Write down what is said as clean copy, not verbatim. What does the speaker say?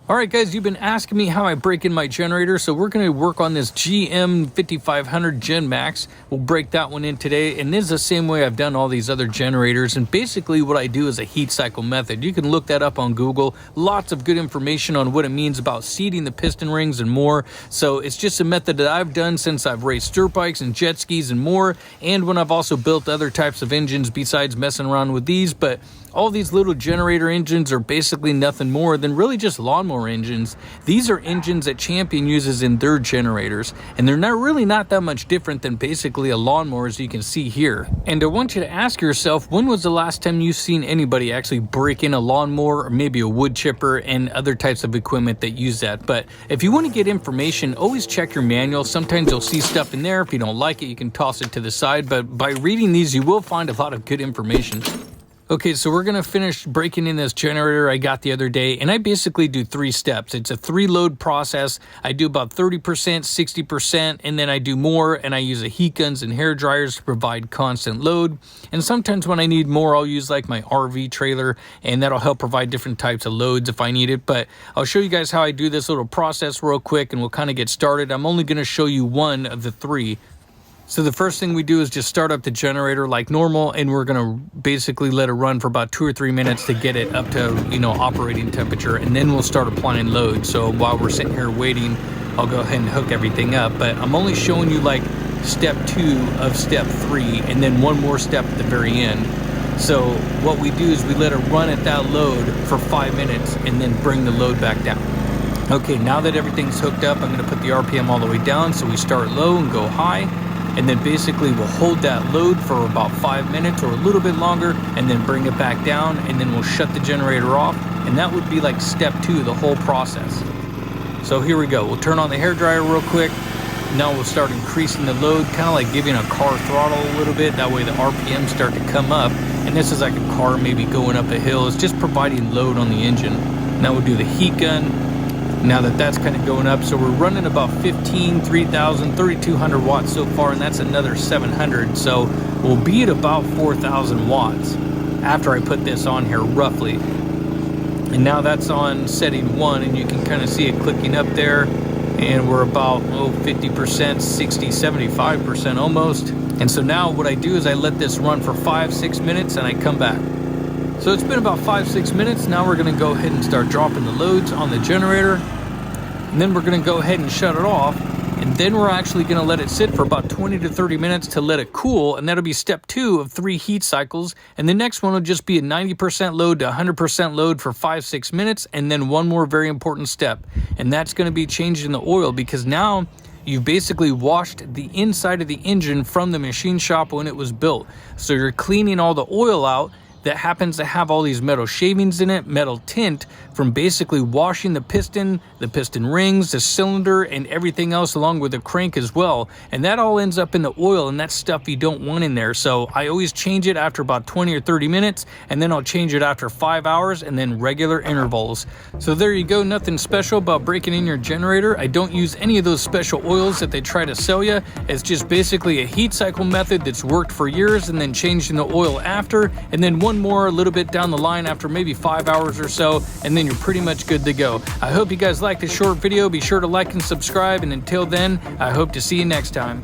Alright guys, you've been asking me how I break in my generator, so we're going to work on this GM 5500 Gen Max. We'll break that one in today, and this is the same way I've done all these other generators, and basically what I do is a heat cycle method. You can look that up on Google. Lots of good information on what it means about seating the piston rings and more. So it's just a method that I've done since I've raced dirt bikes and jet skis and more, and when I've also built other types of engines besides messing around with these. But all these little generator engines are basically nothing more than really just lawnmower engines. These are engines that Champion uses in their generators, and they're not that much different than basically a lawnmower, as you can see here. And I want you to ask yourself, when was the last time you've seen anybody actually break in a lawnmower or maybe a wood chipper and other types of equipment that use that? But if you want to get information, always check your manual. Sometimes you'll see stuff in there. If you don't like it, you can toss it to the side, but by reading these, you will find a lot of good information. Okay, so we're going to finish breaking in this generator I got the other day, and I basically do 3 steps. It's a 3-load process. I do about 30%, 60%, and then I do more, and I use a heat guns and hair dryers to provide constant load. And sometimes when I need more, I'll use like my RV trailer, and that'll help provide different types of loads if I need it. But I'll show you guys how I do this little process real quick, and we'll kind of get started. I'm only going to show you one of the 3. So the first thing we do is just start up the generator like normal, and we're going to basically let it run for about 2 or 3 minutes to get it up to, operating temperature, and then we'll start applying load. So while we're sitting here waiting, I'll go ahead and hook everything up, but I'm only showing you like step 2 of step 3 and then one more step at the very end. So what we do is we let it run at that load for 5 minutes and then bring the load back down. Okay, now that everything's hooked up, I'm going to put the RPM all the way down, so we start low and go high. And then basically we'll hold that load for about 5 minutes or a little bit longer, and then bring it back down, and then we'll shut the generator off. And that would be like step 2 of the whole process. So here we go. We'll turn on the hair dryer real quick. Now we'll start increasing the load, kind of like giving a car throttle a little bit. That way the RPMs start to come up. And this is like a car maybe going up a hill. It's just providing load on the engine. Now we'll do the heat gun. Now that that's kind of going up, so we're running about 3,000, 3,200 watts so far, and that's another 700, so we'll be at about 4,000 watts after I put this on here roughly. And now that's on setting 1, and you can kind of see it clicking up there, and we're about 50%, 60, 75% almost. And so now what I do is I let this run for 5-6 minutes, and I come back. So it's been about 5-6 minutes. Now we're going to go ahead and start dropping the loads on the generator. And then we're going to go ahead and shut it off. And then we're actually going to let it sit for about 20 to 30 minutes to let it cool. And that'll be step 2 of 3 heat cycles. And the next one will just be a 90% load to 100% load for 5-6 minutes. And then one more very important step. And that's going to be changing the oil, because now you've basically washed the inside of the engine from the machine shop when it was built. So you're cleaning all the oil out that happens to have all these metal shavings in it, metal tint, from basically washing the piston rings, the cylinder, and everything else along with the crank as well. And that all ends up in the oil, and that's stuff you don't want in there. So I always change it after about 20 or 30 minutes, and then I'll change it after 5 hours, and then regular intervals. So there you go, nothing special about breaking in your generator. I don't use any of those special oils that they try to sell you. It's just basically a heat cycle method that's worked for years, and then changing the oil after, and then one more a little bit down the line after maybe 5 hours or so, and then you're pretty much good to go. I hope you guys liked this short video. Be sure to like and subscribe, and until then, I hope to see you next time.